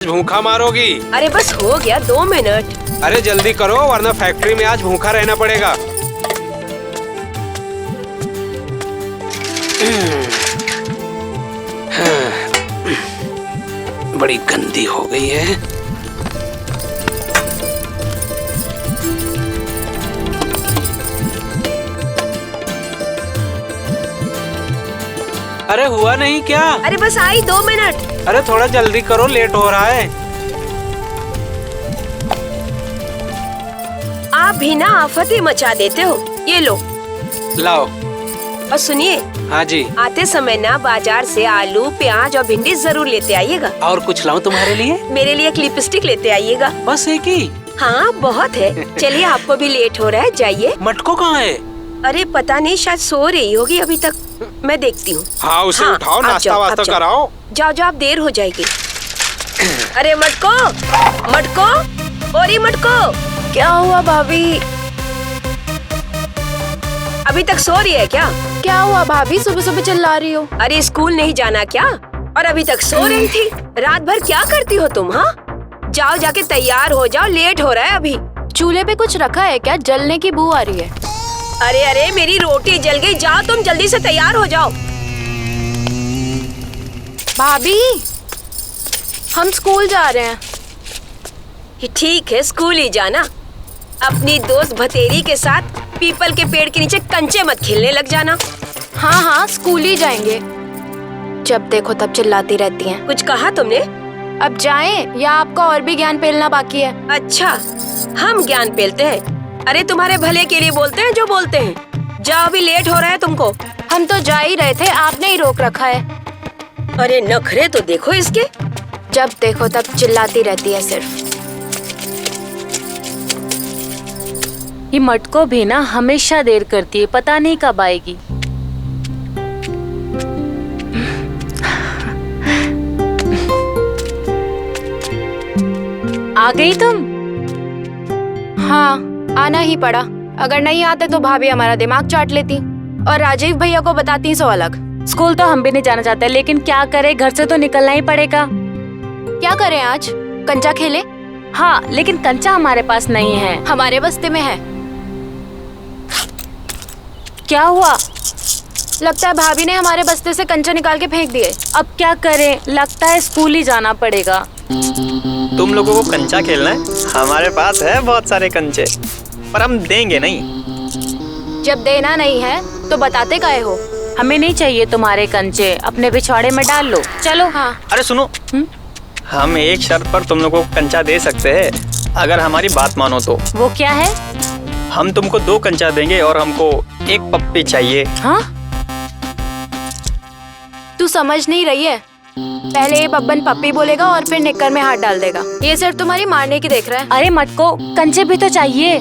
भूखा मारोगी। अरे बस हो गया 2 मिनट। अरे जल्दी करो वरना फैक्ट्री में आज भूखा रहना पड़ेगा। बड़ी गंदी हो गई है। अरे हुआ नहीं क्या? अरे बस आई 2 मिनट। अरे थोड़ा जल्दी करो, लेट हो रहा है। आप भी ना आफत ही मचा देते हो। ये लो। लाओ। और सुनिए। हाँ जी। आते समय ना बाजार से आलू, प्याज और भिंडी जरूर लेते आइएगा। और कुछ लाऊं तुम्हारे लिए? मेरे लिए एक लिपस्टिक लेते आइएगा। बस एक ही? हाँ बहुत है। चलिए आपको भी लेट हो रहा है, जाइए। मटको कहाँ है? अरे पता नहीं, शायद सो रही होगी अभी तक। मैं देखती हूँ। हाँ उसे उठाओ, नाश्ता वास्ता कराओ। जाओ जाओ, आप देर हो जाएगी। अरे मटको, मटको, ओरी मटको। क्या हुआ भाभी? अभी तक सो रही है क्या? क्या हुआ भाभी, सुबह सुबह चिल्ला रही हो? अरे स्कूल नहीं जाना क्या? और अभी तक सो रही थी। रात भर क्या करती हो तुम? हाँ जाओ, जाके तैयार हो जाओ, लेट हो रहा है अभी। चूल्हे पे कुछ रखा है क्या? जलने की बू आ रही है। अरे अरे मेरी रोटी जल गई। जाओ तुम, जल्दी से तैयार हो जाओ। भाभी हम स्कूल जा रहे हैं। ये ठीक है, स्कूल ही जाना। अपनी दोस्त भतेरी के साथ पीपल के पेड़ के नीचे कंचे मत खेलने लग जाना। हाँ हाँ स्कूल ही जाएंगे। जब देखो तब चिल्लाती रहती हैं। कुछ कहा तुमने? अब जाएं या आपका और भी ज्ञान पेलना बाकी है? अच्छा, हम ज्ञान पेलते हैं? अरे तुम्हारे भले के लिए बोलते हैं जो बोलते हैं। जाओ, अभी लेट हो रहा है तुमको। हम तो जा ही रहे थे, आपने ही रोक रखा है। अरे नखरे तो देखो इसके। जब देखो तब चिल्लाती रहती है सिर्फ। ये मटको भी ना हमेशा देर करती है, पता नहीं कब आएगी। आ गई तुम? हाँ आना ही पड़ा। अगर नहीं आते तो भाभी हमारा दिमाग चाट लेती और राजीव भैया को बताती सो अलग। स्कूल तो हम भी नहीं जाना चाहते, लेकिन क्या करें, घर से तो निकलना ही पड़ेगा। क्या करें आज? कंचा खेले? हाँ लेकिन कंचा हमारे पास नहीं है। हमारे बस्ते में है। क्या हुआ? लगता है भाभी ने हमारे बस्ते से कंचे निकाल के फेंक दिए। अब क्या करें, लगता है स्कूल ही जाना पड़ेगा। तुम लोगों को कंचा खेलना है? हमारे पास है बहुत सारे कंचे, पर हम देंगे नहीं। जब देना नहीं है तो बताते काहे हो? हमें नहीं चाहिए तुम्हारे कंचे, अपने बिछौड़े में डाल लो। चलो। हाँ। अरे सुनो, हम एक शर्त पर तुम लोगों को कंचा दे सकते हैं, अगर हमारी बात मानो तो। वो क्या है? हम तुमको 2 कंचा देंगे और हमको 1 पप्पी चाहिए। हाँ? तू समझ नहीं रही है? पहले ये बब्बन पप्पी बोलेगा और फिर निक्कर में हाथ डाल देगा। ये सिर्फ तुम्हारी मारने की देख रहा है। अरे मटको, कंचे भी तो चाहिए।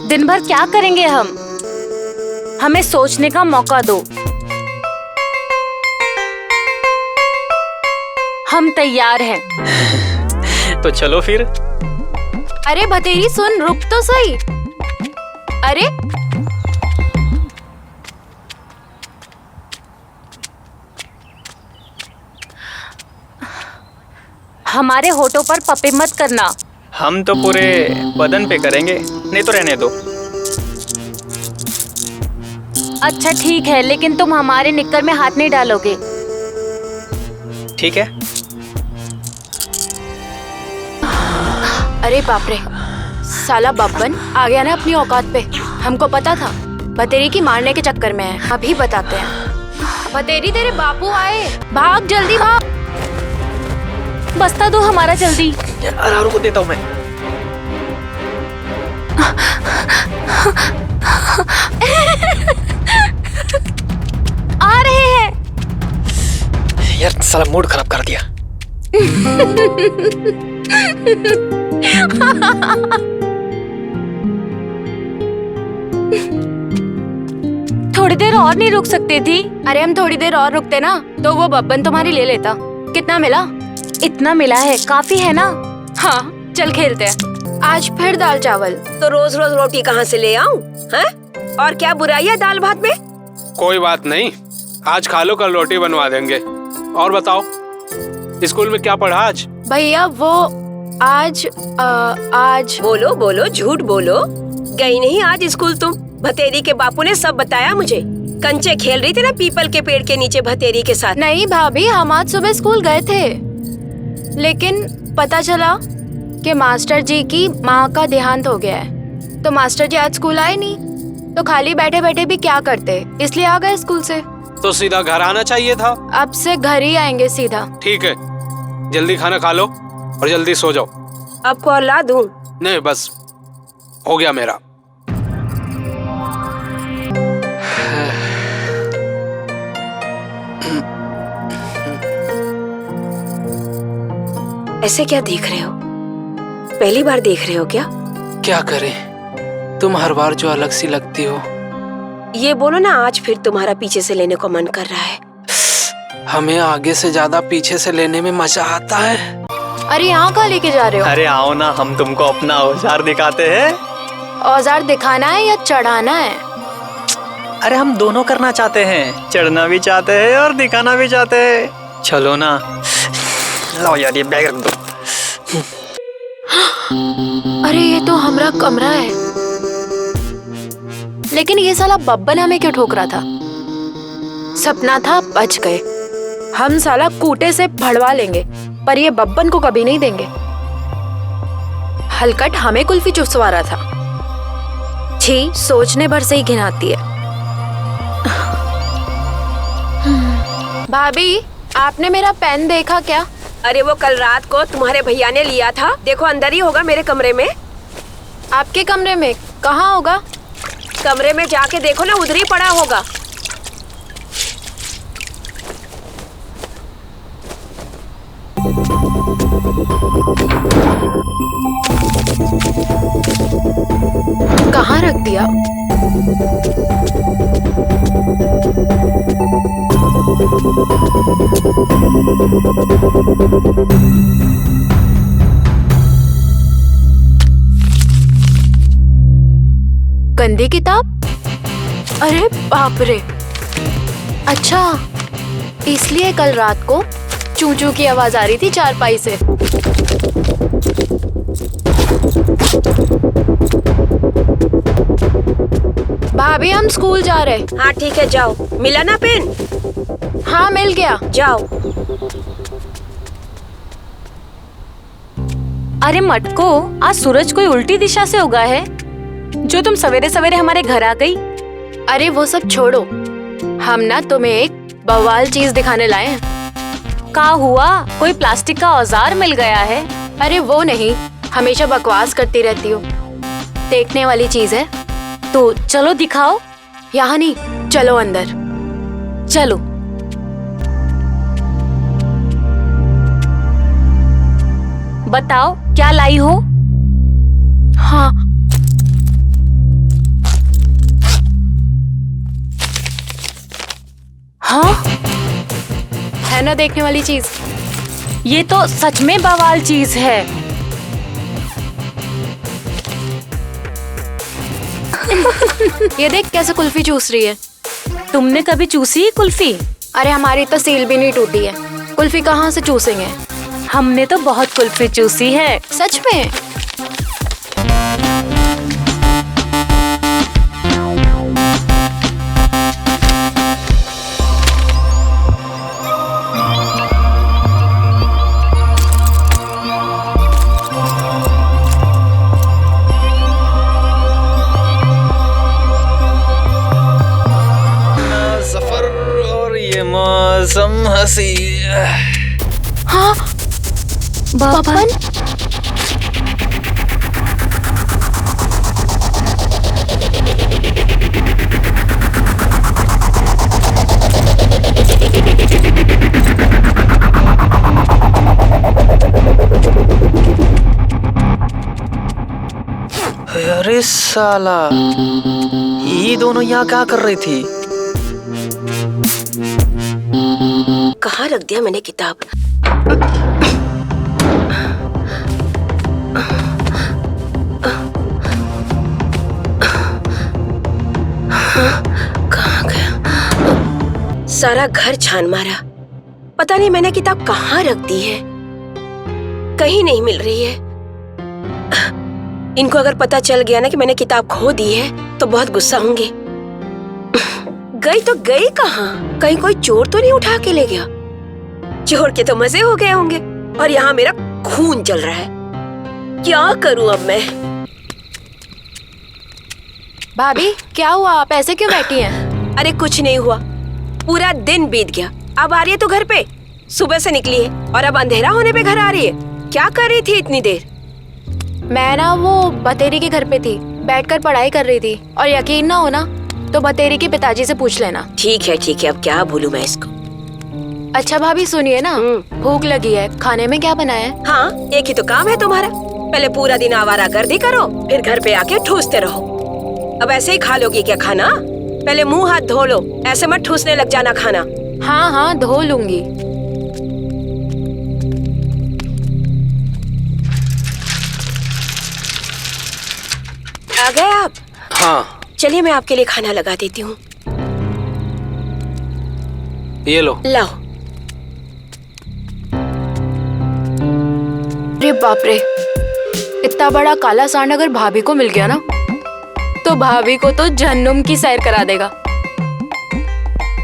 दिन भर क्या करेंगे हम? हमें सोचने का मौका दो। हम तैयार हैं। तो चलो फिर। अरे भतेरी सुन, रुक तो सही। अरे हमारे होठों पर पप्पी मत करना। हम तो पूरे बदन पे करेंगे, नहीं तो रहने दो। अच्छा ठीक है, लेकिन तुम हमारे निक्कर में हाथ नहीं डालोगे। ठीक है। अरे बाप रे, साला बब्बन आ गया ना अपनी औकात पे। हमको पता था भतेरी की मारने के चक्कर में है। अभी बताते हैं। भतेरी तेरे बापू आए, भाग जल्दी भाग। बस्ता दो हमारा जल्दी। अरारू को देता हूँ मैं। आ रहे हैं। यार साला मूड खराब कर दिया। थोड़ी देर और नहीं रुक सकती थी? अरे हम थोड़ी देर और रुकते ना तो वो बब्बन तुम्हारी ले लेता। कितना मिला? इतना मिला है, काफी है ना? हाँ चल खेलते हैं। आज फिर दाल चावल। तो रोज रोज रोटी कहाँ से ले आऊं? हैं? और क्या बुराई है दाल भात में? कोई बात नहीं, आज खा लो, कल रोटी बनवा देंगे। और बताओ, स्कूल में क्या पढ़ा आज? भैया वो आज बोलो बोलो, झूठ बोलो। गई नहीं आज स्कूल तुम? भतेरी के बापू ने सब बताया मुझे। कंचे खेल रही थी ना पीपल के पेड़ के नीचे भतेरी के साथ। नहीं भाभी, हम आज सुबह स्कूल गए थे, लेकिन पता चला कि मास्टर जी की माँ का देहांत हो गया है, तो मास्टर जी आज स्कूल आए नहीं, तो खाली बैठे बैठे भी क्या करते, इसलिए आ गए स्कूल से। तो सीधा घर आना चाहिए था। अब से घर ही आएंगे सीधा। ठीक है, जल्दी खाना खा लो और जल्दी सो जाओ। आपको और ला दूं? नहीं, बस हो गया मेरा। ऐसे क्या देख रहे हो? पहली बार देख रहे हो क्या? क्या करें, तुम हर बार जो अलग सी लगती हो। ये बोलो ना, आज फिर तुम्हारा पीछे से लेने को मन कर रहा है। हमें आगे से ज्यादा पीछे से लेने में मजा आता है। अरे यहाँ कहाँ लेके जा रहे हो? अरे आओ ना, हम तुमको अपना औजार दिखाते हैं। औजार दिखाना है या चढ़ाना है? अरे हम दोनों करना चाहते हैं, चढ़ना भी चाहते हैं और दिखाना भी चाहते हैं। चलो ना, लो यार ये बैग रख दो। अरे ये तो हमारा कमरा है, लेकिन ये साला बब्बन हमें क्यों ठोक रहा था? सपना था, बच गए। हम साला कूटे से भड़वा लेंगे, पर ये बब्बन को कभी नहीं देंगे। हलकट हमें कुल्फी चुसवा रहा था। छी, सोचने भर से ही घिनाती है। भाभी, आपने मेरा पेन देखा क्या? अरे वो कल रात को तुम्हारे भैया ने लिया था, देखो अंदर ही होगा मेरे कमरे में। आपके कमरे में? कहाँ होगा? कमरे में जाके देखो ना, उधर ही पड़ा होगा। कहाँ रख दिया? गंदी किताब? अरे बाप रे! अच्छा, इसलिए कल रात को चू चू की आवाज आ रही थी चारपाई से। भाभी, हम स्कूल जा रहे। हाँ ठीक है, जाओ। मिला ना पेन? हाँ मिल गया, जाओ। अरे मटको, आज सूरज कोई उल्टी दिशा से उगा है जो तुम सवेरे सवेरे हमारे घर आ गई। अरे वो सब छोड़ो, हम ना तुम्हें एक बवाल चीज दिखाने लाए हैं। क्या हुआ? कोई प्लास्टिक का औजार मिल गया है? अरे वो नहीं, हमेशा बकवास करती रहती हो। देखने वाली चीज है। तो चलो दिखाओ। यहाँ नहीं, चलो अंदर। चलो। बताओ क्या लाई हो? हाँ, हाँ, है ना देखने वाली चीज? ये तो सच में बवाल चीज है। ये देख कैसे कुल्फी चूस रही है। तुमने कभी चूसी कुल्फी? अरे हमारी तो सील भी नहीं टूटी है, कुल्फी कहाँ से चूसेंगे? हमने तो बहुत कुल्फी चूसी है। सच में? सफर और ये मौसम हंसी। हाँ, बब्बन? अरे साला, ये दोनों यहाँ क्या कर रही थी? कहाँ रख दिया मैंने किताब? कहाँ गया? सारा घर छान मारा, पता नहीं मैंने किताब कहाँ रख दी है। कहीं नहीं मिल रही है। इनको अगर पता चल गया ना कि मैंने किताब खो दी है तो बहुत गुस्सा होंगे। गई तो गई कहाँ? कहीं कोई चोर तो नहीं उठा के ले गया? चोर के तो मजे हो गए होंगे और यहाँ मेरा खून चल रहा है। क्या करूँ अब मैं? भाभी क्या हुआ, आप ऐसे क्यों बैठी हैं? अरे कुछ नहीं हुआ, पूरा दिन बीत गया। अब आ रही है तो घर पे? सुबह से निकली है और अब अंधेरा होने पे घर आ रही है। क्या कर रही थी इतनी देर? मैं ना वो बतेरी के घर पे थी, बैठकर पढ़ाई कर रही थी। और यकीन ना हो ना तो बतेरी के पिताजी से पूछ लेना। ठीक है अब क्या भूलूं मैं इसको। अच्छा भाभी सुनिए ना, भूख लगी है, खाने में क्या बनाया है? हाँ, एक ही तो काम है तुम्हारा। पहले पूरा दिन आवारागर्दी करो, फिर घर पे आके ठूसते रहो। अब ऐसे ही खा लोगी क्या खाना? पहले मुंह हाथ धो लो, ऐसे मत ठूसने लग जाना खाना। हाँ धो लूंगी। आ गए आप? हाँ चलिए मैं आपके लिए खाना लगा देती हूँ। ये लो। लाओ। अरे बाप रे, इतना बड़ा काला सांड अगर भाभी को मिल गया ना तो भाभी को तो जहन्नुम की सैर करा देगा।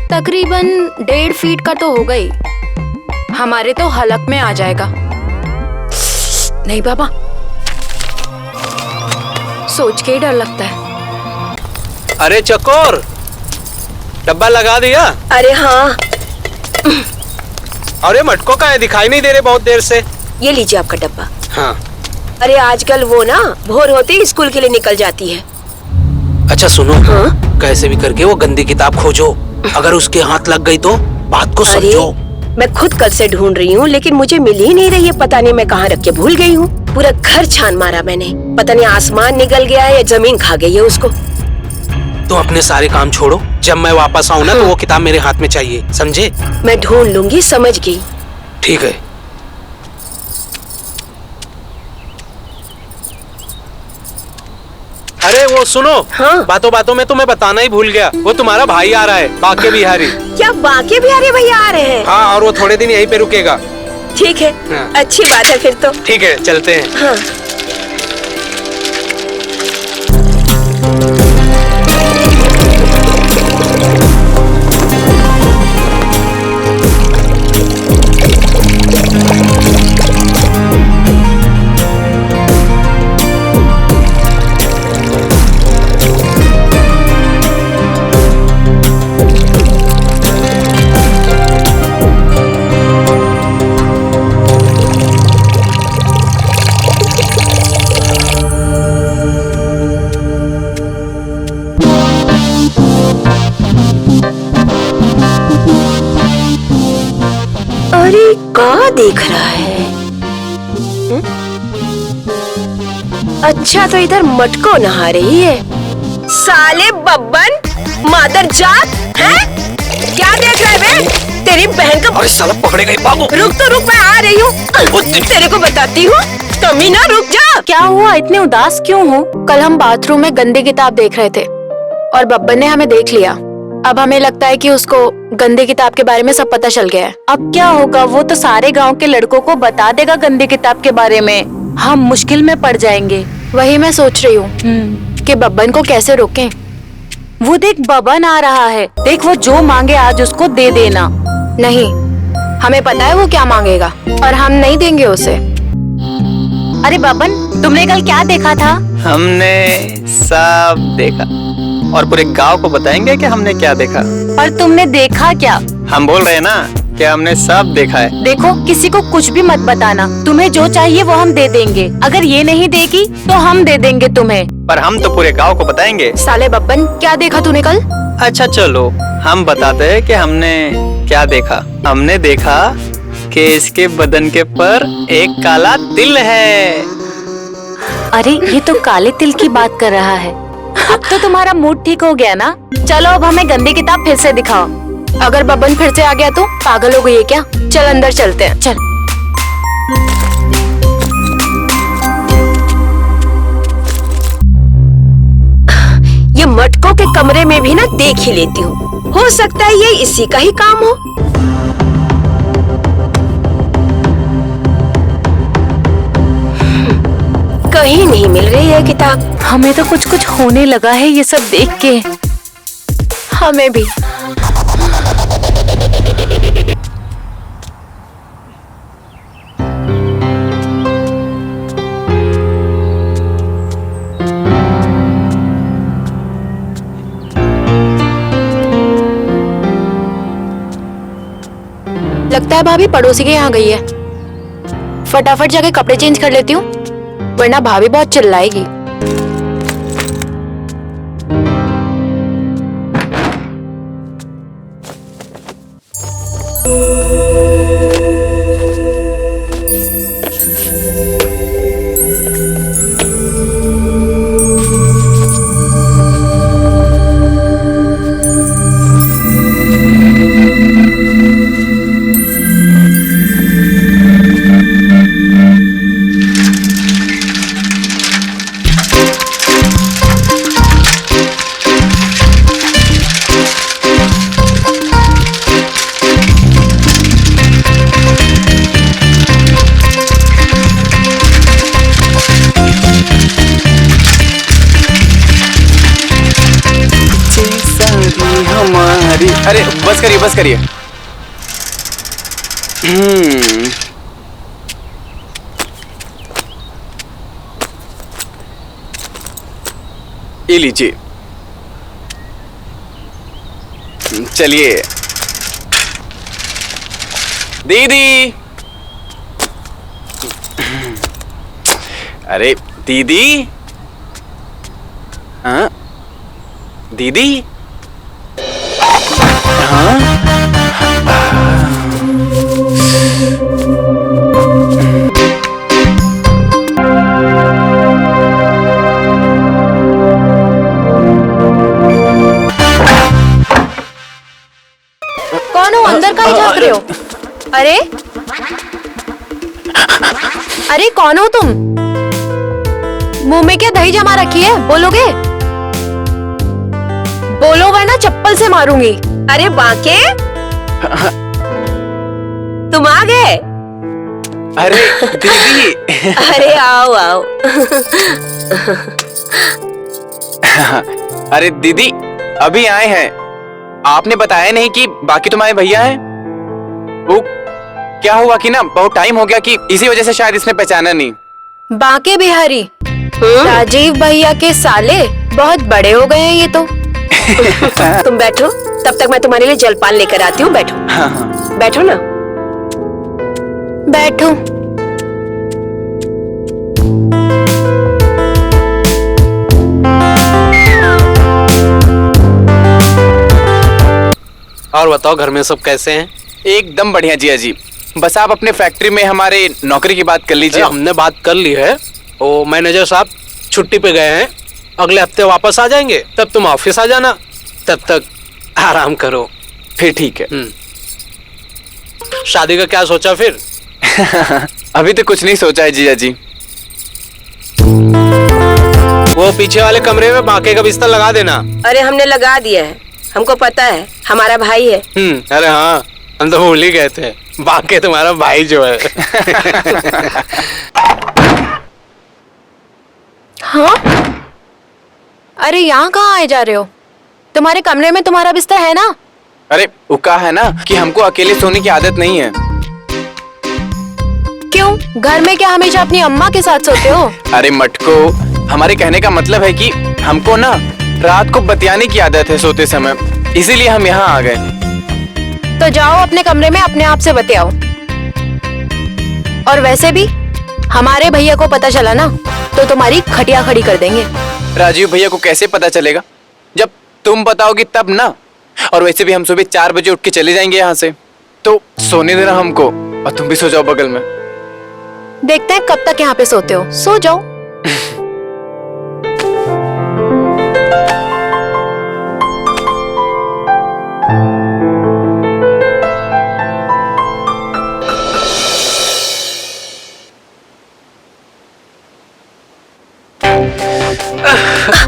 तकरीबन 1.5 फीट का तो होगा ही, हमारे तो हलक में आ जाएगा। नहीं बाबा, सोच के ही डर लगता है। अरे चकोर, डब्बा लगा दिया? अरे हाँ। अरे मटको का है, दिखाई नहीं दे रहे बहुत देर से। ये लीजिए आपका डब्बा। हाँ। अरे आजकल वो ना भोर होते ही स्कूल के लिए निकल जाती है। अच्छा सुनो, हाँ? कैसे भी करके वो गंदी किताब खोजो। अगर उसके हाथ लग गई तो बात को समझो। मैं खुद कल से ढूंढ रही हूँ लेकिन मुझे मिल ही नहीं रही है। पता नहीं मैं कहाँ रख के भूल गई हूँ। पूरा घर छान मारा मैंने, पता नहीं आसमान निगल गया है या जमीन खा गई है उसको। तो अपने सारे काम छोड़ो, जब मैं वापस आऊँ ना तो वो किताब मेरे हाथ में चाहिए, समझे? मैं ढूंढ लूंगी, समझ गई। ठीक है। अरे वो सुनो, हाँ? बातों बातों में तुम्हें बताना ही भूल गया, वो तुम्हारा भाई आ रहा है, बाके बिहारी। क्या बाके बिहारी भैया आ रहे हैं? हाँ, और वो थोड़े दिन यहीं पे रुकेगा। ठीक है। हाँ। अच्छी बात है फिर तो। ठीक है, चलते हैं। हाँ। अरे क्या देख रहा है? अच्छा तो इधर मटको नहा रही है। साले बब्बन, मादर जात है? क्या देख रहा है बे? तेरी बहन का। अरे साला पकड़े गए बाबू। रुक तो रुक, मैं आ रही हूँ। तेरे को बताती हूँ। कमीना रुक जा। क्या हुआ, इतने उदास क्यों हो? कल हम बाथरूम में गंदी किताब देख रहे थे और बब्बन ने हमें देख लिया। अब हमें लगता है कि उसको गंदी किताब के बारे में सब पता चल गया है। अब क्या होगा, वो तो सारे गांव के लड़कों को बता देगा गंदी किताब के बारे में। हम मुश्किल में पड़ जाएंगे। वही मैं सोच रही हूँ कि बब्बन को कैसे रोकें। वो देख, बबन आ रहा है। देख, वो जो मांगे आज उसको दे देना। नहीं, हमें पता है वो क्या मांगेगा और हम नहीं देंगे उसे। अरे बबन, तुमने कल क्या देखा था? हमने सब देखा और पूरे गांव को बताएंगे कि हमने क्या देखा। और तुमने देखा क्या? हम बोल रहे हैं ना कि हमने सब देखा है। देखो, किसी को कुछ भी मत बताना। तुम्हें जो चाहिए वो हम दे देंगे। अगर ये नहीं देगी तो हम दे देंगे तुम्हें। पर हम तो पूरे गांव को बताएंगे। साले बब्बन, क्या देखा तूने कल? अच्छा चलो, हम बताते हैं कि हमने क्या देखा। हमने देखा कि इसके बदन के पर एक काला तिल है। अरे ये तो काले तिल की बात कर रहा है। अब तो तुम्हारा मूड ठीक हो गया ना? चलो अब हमें गंदी किताब फिर से दिखाओ। अगर बब्बन फिर से आ गया तो? पागल हो गई है क्या? चल अंदर चलते हैं। चल। ये मटकों के कमरे में भी ना देख ही लेती हूँ, हो सकता है ये इसी का ही काम हो। कहीं नहीं मिल रही है किताब। हमें तो कुछ कुछ होने लगा है ये सब देख के। हमें भी। लगता है भाभी पड़ोसी के यहाँ गई है। फटाफट जाके कपड़े चेंज कर लेती हूँ, वरना भाभी बहुत चिल्लाएगी। हमारी, अरे बस करिए बस करिए। ये लीजिए, चलिए। दीदी, अरे दीदी, हाँ दीदी, हाँ कौन हो? अंदर का ही झांक रहे हो? अरे अरे कौन हो तुम? मुंह में क्या दही जमा रखी है? बोलोगे? बोलो वरना चप्पल से मारूंगी। अरे बाके, तुम आ गए? अरे दीदी, अरे आओ आओ। अरे दीदी अभी आए हैं। आपने बताया नहीं कि बाकी तुम्हारे भैया हैं। वो क्या हुआ कि ना बहुत टाइम हो गया कि इसी वजह से शायद इसने पहचाना नहीं। बाके बिहारी, राजीव भैया के साले बहुत बड़े हो गए हैं ये तो। तुम बैठो, तब तक मैं तुम्हारे लिए जलपान लेकर आती हूँ। बैठो। हाँ हाँ। बैठो ना। बैठो। और बताओ घर में सब कैसे हैं? एकदम बढ़िया जिया जी। बस आप अपने फैक्ट्री में हमारे नौकरी की बात कर लीजिए। हमने बात कर ली है। वो मैनेजर साहब छुट्टी पे गए हैं, अगले हफ्ते वापस आ जाएंगे। तब तुम ऑफिस आ जाना, तब तक आराम करो। फिर ठीक है। शादी का क्या सोचा फिर? अभी तो कुछ नहीं सोचा है जिया जी। वो पीछे वाले कमरे में बाके का बिस्तर लगा देना। अरे हमने लगा दिया है, हमको पता है, हमारा भाई है। अरे हाँ, हम तो भूल ही गए थे, बाके तुम्हारा भाई जो है। हाँ? अरे यहाँ कहाँ आए जा रहे हो? तुम्हारे कमरे में तुम्हारा बिस्तर है ना? अरे वो कहा है ना कि हमको अकेले सोने की आदत नहीं है। क्यों? घर में क्या हमेशा अपनी अम्मा के साथ सोते हो? अरे मटको, हमारे कहने का मतलब है कि हमको ना रात को बतियाने की आदत है सोते समय, इसीलिए हम यहाँ आ गए। तो जाओ अपने कमरे में अपने आप से बतियाओ। और वैसे भी हमारे भैया को पता चला ना तो तुम्हारी खटिया खड़ी कर देंगे। राजीव भैया को कैसे पता चलेगा? जब तुम बताओगी तब ना। और वैसे भी हम सुबह 4 बजे उठ के चले जाएंगे यहाँ से, तो सोने देना हमको, और तुम भी सो जाओ बगल में। देखते हैं कब तक यहाँ पे सोते हो। सो जाओ।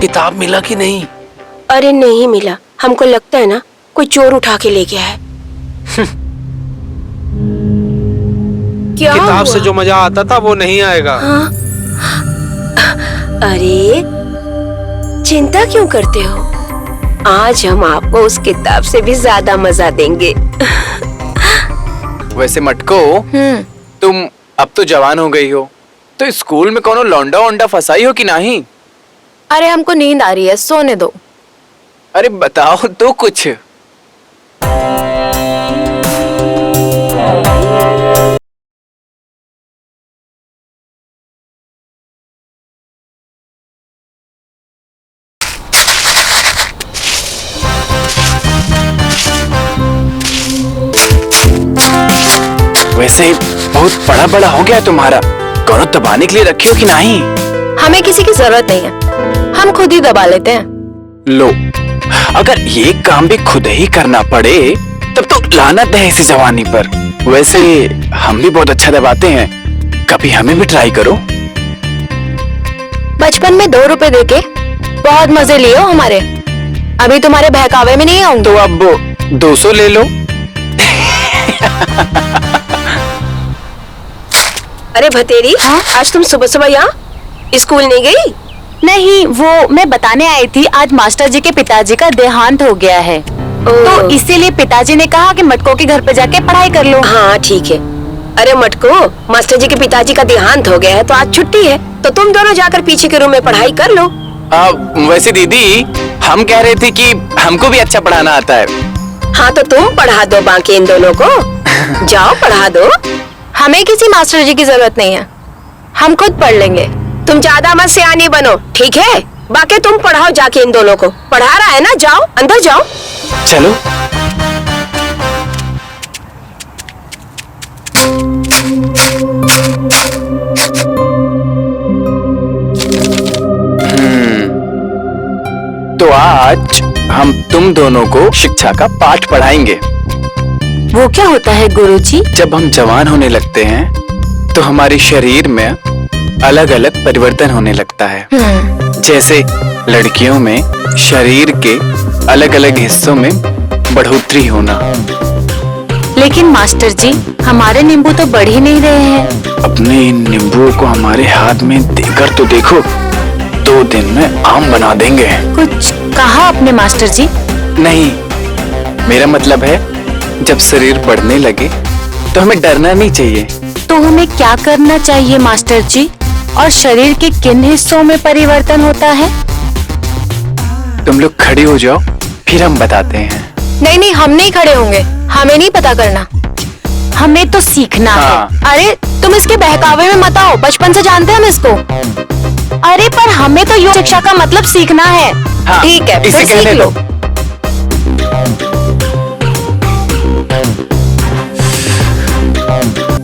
किताब मिला कि नहीं? अरे नहीं मिला, हमको लगता है ना कोई चोर उठा के ले गया है। क्या किताब हुआ? से जो मजा आता था वो नहीं आएगा। हाँ? अरे चिंता क्यों करते हो? आज हम आपको उस किताब से भी ज्यादा मजा देंगे। वैसे मटको, तुम अब तो जवान हो गई हो, तो स्कूल में कोनो लौंडा वोंडा फंसाई हो कि नहीं? अरे हमको नींद आ रही है, सोने दो। अरे बताओ तो कुछ। वैसे बहुत बड़ा बड़ा हो गया तुम्हारा, कोनो दबाने के लिए रखे हो कि नहीं? हमें किसी की जरूरत नहीं है, हम खुद ही दबा लेते हैं। लो, अगर ये काम भी खुद ही करना पड़े तब तो लानत है इसी जवानी पर। वैसे हम भी बहुत अच्छा दबाते हैं, कभी हमें भी ट्राई करो। बचपन में 2 रुपए देके बहुत मजे लिए हो हमारे, अभी तुम्हारे बहकावे में नहीं आऊंगी। तो अब 200 ले लो। अरे भतेरी, आज तुम सुबह सुबह यहाँ स्कूल नहीं गई? नहीं, वो मैं बताने आई थी, आज मास्टर जी के पिताजी का देहांत हो गया है, तो इसीलिए पिताजी ने कहा कि मटको के घर पे जाके पढ़ाई कर लो। हाँ ठीक है। अरे मटको, मास्टर जी के पिताजी का देहांत हो गया है तो आज छुट्टी है, तो तुम दोनों जाकर पीछे के रूम में पढ़ाई कर लो। वैसे दीदी, हम कह रहे थे कि हमको भी अच्छा पढ़ाना आता है। हाँ तो तुम पढ़ा दो बाकी इन दोनों को। जाओ पढ़ा दो। हमें किसी मास्टर जी की जरूरत नहीं है, हम खुद पढ़ लेंगे। तुम ज्यादा मत सियानी बनो, ठीक है? बाकी तुम पढ़ाओ जाके इन दोनों को। पढ़ा रहा है ना, जाओ अंदर जाओ। चलो। तो आज हम तुम दोनों को शिक्षा का पाठ पढ़ाएंगे। वो क्या होता है गुरुजी? जब हम जवान होने लगते हैं तो हमारे शरीर में अलग अलग परिवर्तन होने लगता है। जैसे लड़कियों में शरीर के अलग अलग हिस्सों में बढ़ोतरी होना। लेकिन मास्टर जी, हमारे नींबू तो बढ़ ही नहीं रहे हैं। अपने इन नींबुओं को हमारे हाथ में देकर तो देखो, 2 दिन में आम बना देंगे। कुछ कहा आपने मास्टर जी? नहीं, मेरा मतलब है जब शरीर बढ़ने लगे तो हमें डरना नहीं चाहिए। तो हमें क्या करना चाहिए मास्टर जी? और शरीर के किन हिस्सों में परिवर्तन होता है? तुम लोग खड़े हो जाओ, फिर हम बताते हैं। नहीं नहीं, हम नहीं खड़े होंगे, हमें नहीं पता करना, हमें तो सीखना है। अरे तुम इसके बहकावे में मत आओ, बचपन से जानते हैं हम इसको। अरे पर हमें तो योग शिक्षा का मतलब सीखना है। हाँ, ठीक है, इसे फिर कहने सीख लो। दो।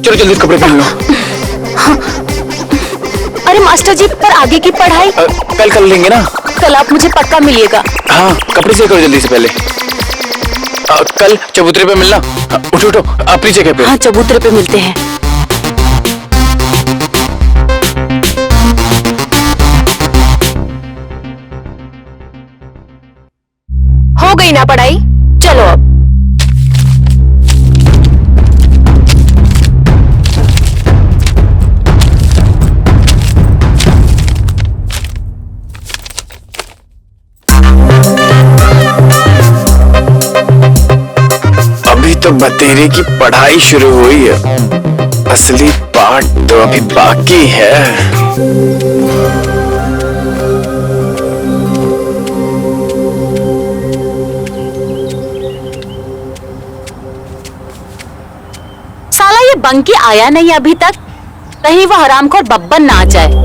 चलो जल्दी कपड़े पहन लो। अरे मास्टर जी, पर आगे की पढ़ाई कल कर लेंगे ना। कल आप मुझे पक्का मिलिएगा। हाँ, कपड़े से करो जल्दी से पहले। कल चबूतरे पे मिलना। उठो उठो, अपनी जगह पे। हाँ, चबूतरे पे मिलते हैं। हो गई ना पढ़ाई, चलो अब। अभी तो बतेरे की पढ़ाई शुरू हुई है, असली पाठ तो अभी बाकी है। साला ये बंकी आया नहीं अभी तक, कहीं वो हरामखोर बब्बन ना आ जाए।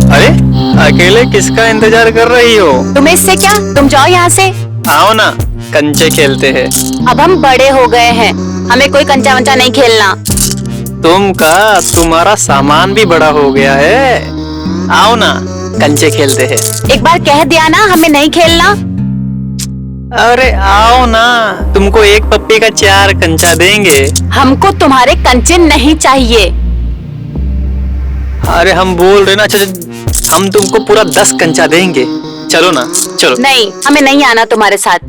अरे अकेले किसका इंतजार कर रही हो? तुम्हें इससे क्या, तुम जाओ यहाँ से। आओ ना, कंचे खेलते हैं। अब हम बड़े हो गए हैं, हमें कोई कंचा वंचा नहीं खेलना। तुम्हारा सामान भी बड़ा हो गया है। आओ ना, कंचे खेलते हैं। एक बार कह दिया ना, हमें नहीं खेलना। अरे आओ ना, तुमको एक पप्पी का 4 कंचा देंगे। हमको तुम्हारे कंचे नहीं चाहिए। अरे हम बोल रहे ना, हम तुमको पूरा 10 कंचा देंगे। चलो ना, चलो। नहीं, हमें नहीं आना तुम्हारे साथ।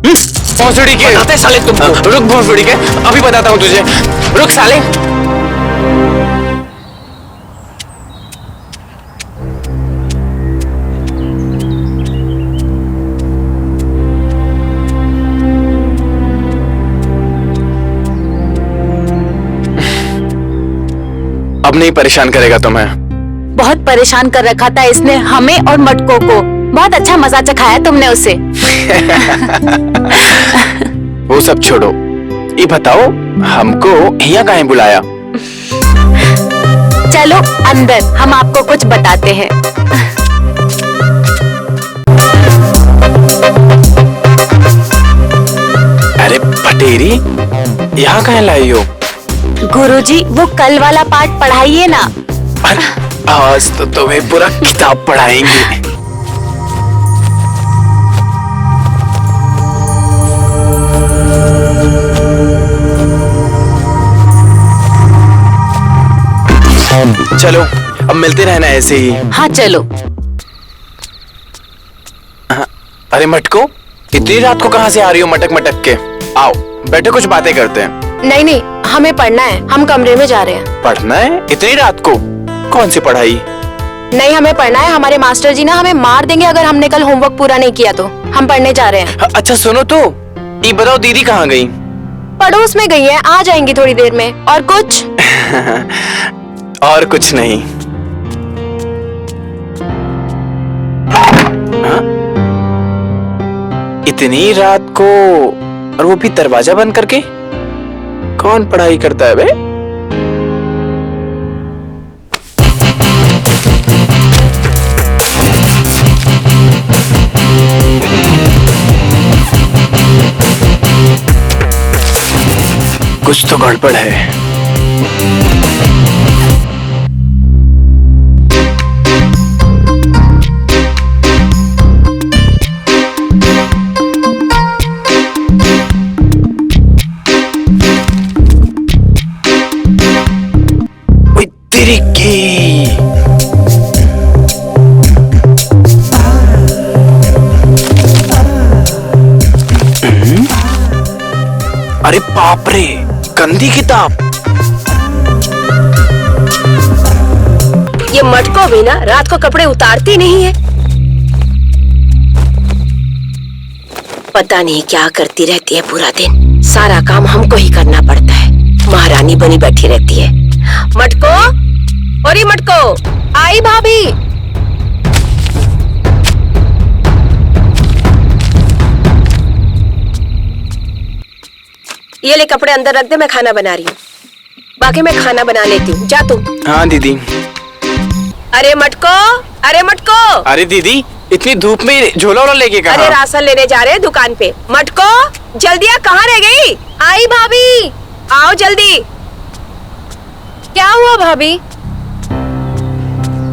भोसड़ी के बताते साले तुमको। रुक भोसड़ी के, अभी बताता हूँ तुझे। रुक साले। अब नहीं परेशान करेगा तुम्हें। बहुत परेशान कर रखा था इसने हमें और मटको को। बहुत अच्छा मजा चखाया तुमने उसे। वो सब छोड़ो, ये बताओ हमको यहाँ काहे बुलाया? चलो अंदर, हम आपको कुछ बताते हैं। अरे भटेरी, यहाँ काहे लाई हो? गुरुजी, वो कल वाला पाठ पढ़ाइए ना। आज तो तुम्हें पूरा किताब पढ़ाएंगे। चलो अब मिलते रहना ऐसे ही। हाँ चलो। अरे मटको, इतनी रात को कहाँ से आ रही हो मटक मटक के? आओ बैठो, कुछ बातें करते हैं। नहीं नहीं, हमें पढ़ना है, हम कमरे में जा रहे हैं। पढ़ना है इतनी रात को? कौन सी पढ़ाई? नहीं, हमें पढ़ना है। हमारे मास्टर जी ना हमें मार देंगे अगर हमने कल होमवर्क पूरा नहीं किया तो। हम पढ़ने जा रहे हैं। अच्छा सुनो तो, ये बताओ दीदी कहाँ गई? पड़ोस में गई है, आ जाएंगी थोड़ी देर में। और कुछ? और कुछ नहीं। हाँ? इतनी रात को, और वो भी दरवाजा बंद करके? कौन पढ़ाई करता है बे? कुछ तो गड़बड़ है। ओए तेरी की। अरे बाप रे, गंदी किताब। ये मटको भी ना रात को कपड़े उतारती नहीं है। पता नहीं क्या करती रहती है पूरा दिन। सारा काम हमको ही करना पड़ता है। महारानी बनी बैठी रहती है। मटको, और ये मटको। आई भाभी। ये ले कपड़े अंदर रख दे, मैं खाना बना रही हूँ। बाकी मैं खाना बना लेती हूँ, जा तू। हाँ दीदी। अरे मटको, अरे मटको। अरे दीदी, इतनी धूप में झोला वोला लेके अरे कहाँ? राशन लेने जा रहे हैं दुकान पे। मटको, जल्दी आ, कहाँ रह गई? आई भाभी। आओ जल्दी। क्या हुआ भाभी?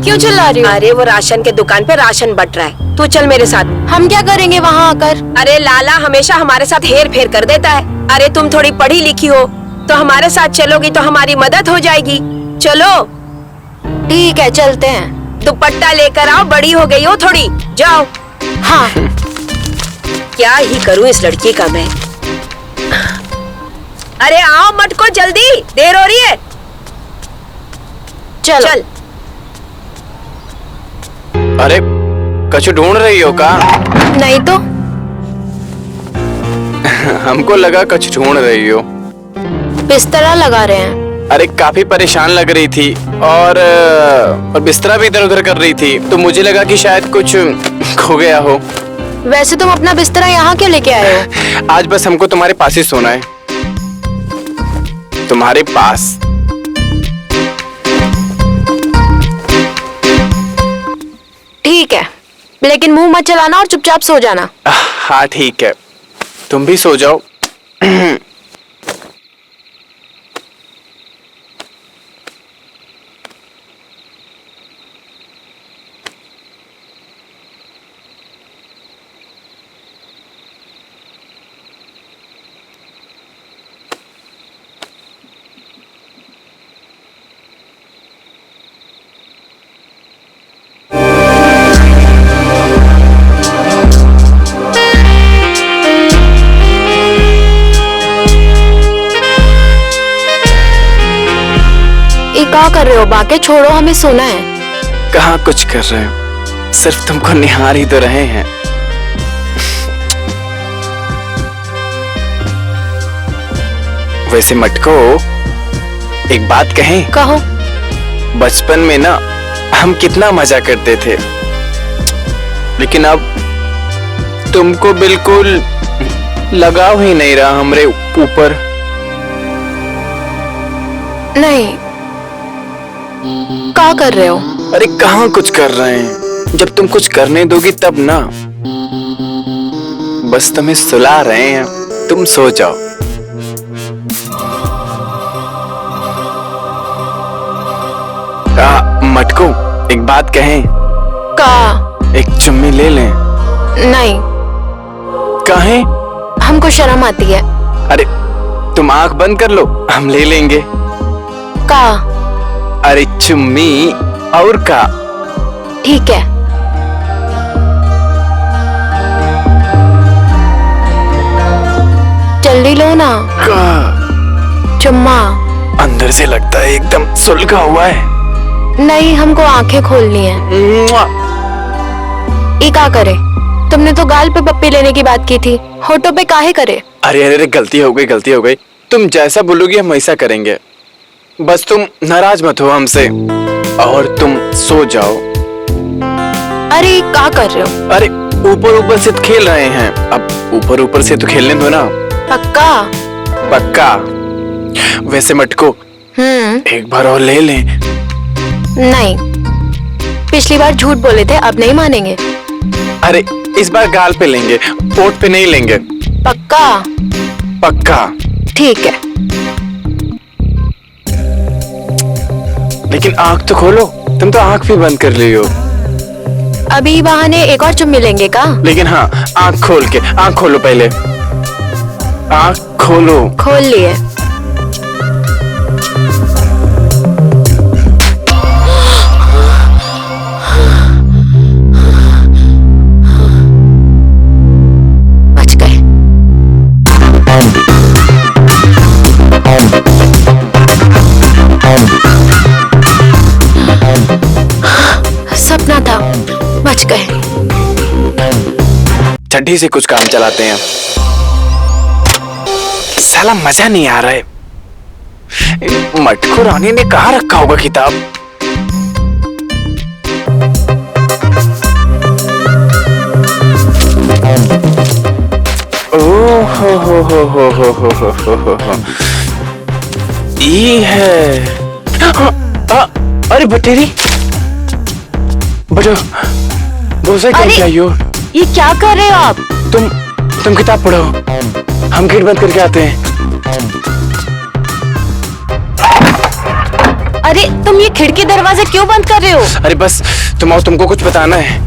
क्यों चिल्ला रही हो? अरे वो राशन के दुकान पे राशन बट रहा है, तू चल मेरे साथ। हम क्या करेंगे वहाँ आकर? अरे लाला हमेशा हमारे साथ हेर फेर कर देता है। अरे तुम थोड़ी पढ़ी लिखी हो तो हमारे साथ चलोगी तो हमारी मदद हो जाएगी। चलो। ठीक है, चलते हैं। दुपट्टा लेकर आओ, बड़ी हो गई हो थोड़ी, जाओ। हाँ। क्या ही करूं इस लड़की का मैं। अरे आओ मटको, जल्दी, देर हो रही है। चलो। चल। अरे कछु ढूंढ रही हो का? नहीं तो। हमको लगा कछु ढूंढ रही हो। बिस्तरा लगा रहे हैं। अरे काफी परेशान लग रही थी और बिस्तरा भी इधर उधर कर रही थी, तो मुझे लगा कि शायद कुछ खो गया हो। वैसे तुम अपना बिस्तरा यहाँ क्यों लेके आए हो? आज बस हमको तुम्हारे पास ही सोना है। तुम्हारे पास। ठीक है, लेकिन मुंह मत चलाना और चुपचाप सो जाना। हाँ ठीक है, तुम भी सो जाओ। क्या कर रहे हो? बाकी छोड़ो, हमें सोना है। कहाँ कुछ कर रहे हो, सिर्फ तुमको निहार ही तो रहे हैं। वैसे मटको, एक बात कहें? कहो। बचपन में ना हम कितना मजा करते थे, लेकिन अब तुमको बिल्कुल लगाव ही नहीं रहा हमरे ऊपर। नहीं, क्या कर रहे हो? अरे कहाँ कुछ कर रहे हैं, जब तुम कुछ करने दोगी तब ना। बस तुम्हें सुला रहे हैं, तुम सो जाओ। मटको, एक बात कहें? का? एक चुम्मी ले लें? नहीं। काहे? हमको शर्म आती है। अरे तुम आंख बंद कर लो, हम ले लेंगे। का? अरे चुम्मी और का। ठीक है। जल्दी लो ना। का? चुम्मा। अंदर से लगता है एकदम सुलगा हुआ है। नहीं, हमको आंखें खोलनी है। मुआ। ये क्या करे? तुमने तो गाल पे पप्पी लेने की बात की थी, होठों पे काहे करे? अरे अरे गलती हो गई, गलती हो गई। तुम जैसा बोलोगी हम वैसा करेंगे, बस तुम नाराज मत हो हमसे, और तुम सो जाओ। अरे क्या कर रहे हो? अरे ऊपर ऊपर से तो खेल रहे हैं, अब ऊपर ऊपर से तो खेलने दो ना। पक्का? पक्का। वैसे मटको, एक बार और ले लें? नहीं, पिछली बार झूठ बोले थे, अब नहीं मानेंगे। अरे इस बार गाल पे लेंगे, ओठ पे नहीं लेंगे। पक्का? पक्का। ठीक है। लेकिन आंख तो खोलो, तुम तो आंख भी बंद कर ली हो। अभी बहाने एक और चुम्मी लेंगे का? लेकिन हाँ, आंख खोल के, आंख खोलो पहले, आंख खोलो। खोल लिए। बच गए। सपना था, बच गए। चड्ढी से कुछ काम चलाते हैं। साला मजा नहीं आ रहा है। मटको रानी ने कहाँ रखा होगा किताब? ओह हो। ये है। अरे बटेरी, बटो बोसे क्या यो? ये क्या कर रहे हो आप? तुम किताब पढ़ो, हम गेट बंद करके आते हैं। अरे तुम ये खिड़की दरवाजे क्यों बंद कर रहे हो? अरे बस तुम आओ, तुमको कुछ बताना है,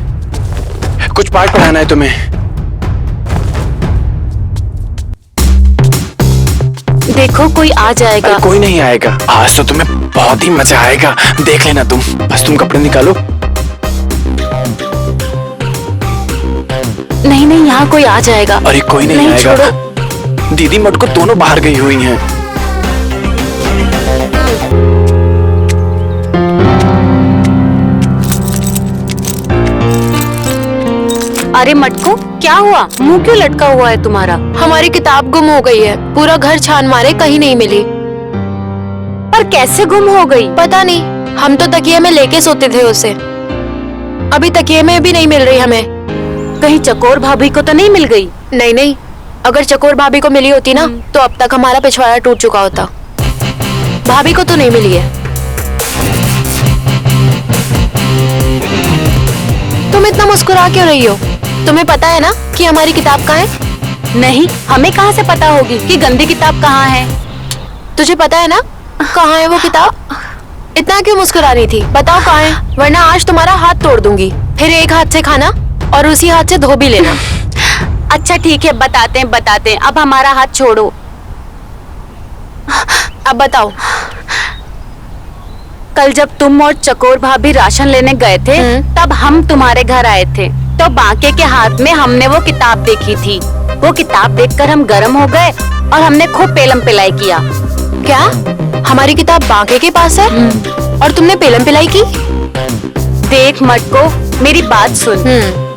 कुछ पाठ पढ़ाना है तुम्हें। देखो कोई आ जाएगा। अरे कोई नहीं आएगा, आज तो तुम्हें बहुत ही मजा आएगा, देख लेना तुम। बस तुम कपड़े निकालो। नहीं नहीं, यहाँ कोई आ जाएगा। अरे कोई नहीं आएगा। छोड़ो। दीदी मटको दोनों बाहर गई हुई हैं। अरे मटको, क्या हुआ? मुंह क्यों लटका हुआ है तुम्हारा? हमारी किताब गुम हो गई है, पूरा घर छान मारे, कहीं नहीं मिली। पर कैसे गुम हो गई? पता नहीं, हम तो तकिए में लेके सोते थे उसे। अभी तकिए में भी नहीं मिल रही हमें। कहीं चकोर भाभी को तो नहीं मिल गई? नहीं नहीं, अगर चकोर भाभी को मिली होती ना तो अब तक हमारा पिछवाड़ा टूट चुका होता। भाभी को तो नहीं मिली है। तुम इतना मुस्कुरा क्यों रही हो? तुम्हें पता है ना कि हमारी किताब कहाँ है? नहीं, हमें कहाँ से पता होगी कि गंदी किताब कहाँ है? तुझे पता है ना कहाँ है वो किताब? इतना क्यों मुस्कुरा रही थी? बताओ कहाँ है, वरना आज तुम्हारा हाथ तोड़ दूंगी। फिर एक हाथ से खाना और उसी हाथ से धो भी लेना। अच्छा ठीक है, बताते हैं। अब हमारा हाथ छोड़ो। अब बताओ। कल जब तुम और चकोर भाभी राशन लेने गए थे, तब हम तुम्हारे घर आए थे, तो बांके के हाथ में हमने वो किताब देखी थी। वो किताब देखकर हम गर्म हो गए और हमने खूब पेलम पिलाई किया। क्या हमारी किताब बांके के पास है और तुमने पेलम पिलाई की? देख मटको, मेरी बात सुन।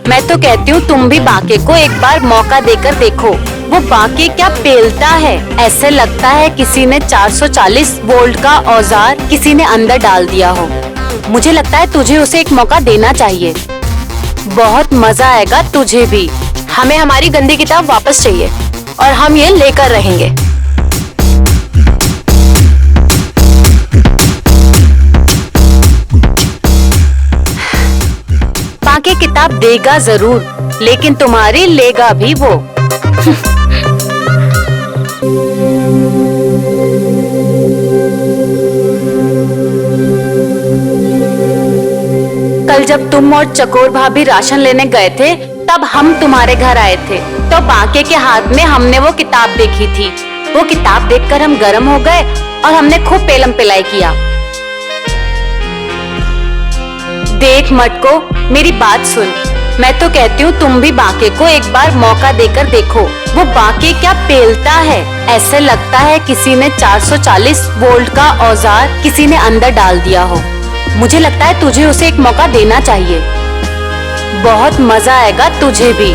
मैं तो कहती हूँ तुम भी बांके को एक बार मौका देकर देखो। वो बांके क्या पेलता है, ऐसे लगता है किसी ने 440 वोल्ट का औजार किसी ने अंदर डाल दिया हो। मुझे लगता है तुझे उसे एक मौका देना चाहिए, बहुत मजा आएगा तुझे भी। हमें हमारी गंदी किताब वापस चाहिए और हम ये लेकर रहेंगे। बांके किताब देगा जरूर, लेकिन तुम्हारी लेगा भी वो। कल जब तुम और चकोर भाभी राशन लेने गए थे, तब हम तुम्हारे घर आए थे, तो बांके के हाथ में हमने वो किताब देखी थी। वो किताब देखकर हम गर्म हो गए और हमने खूब पेलम पिलाई किया। देख मटको, मेरी बात सुन। मैं तो कहती हूँ तुम भी बांके को एक बार मौका देकर देखो। वो बांके क्या पेलता है, ऐसे लगता है किसी ने 440 वोल्ट का औजार किसी ने अंदर डाल दिया हो। मुझे लगता है तुझे उसे एक मौका देना चाहिए, बहुत मजा आएगा तुझे भी।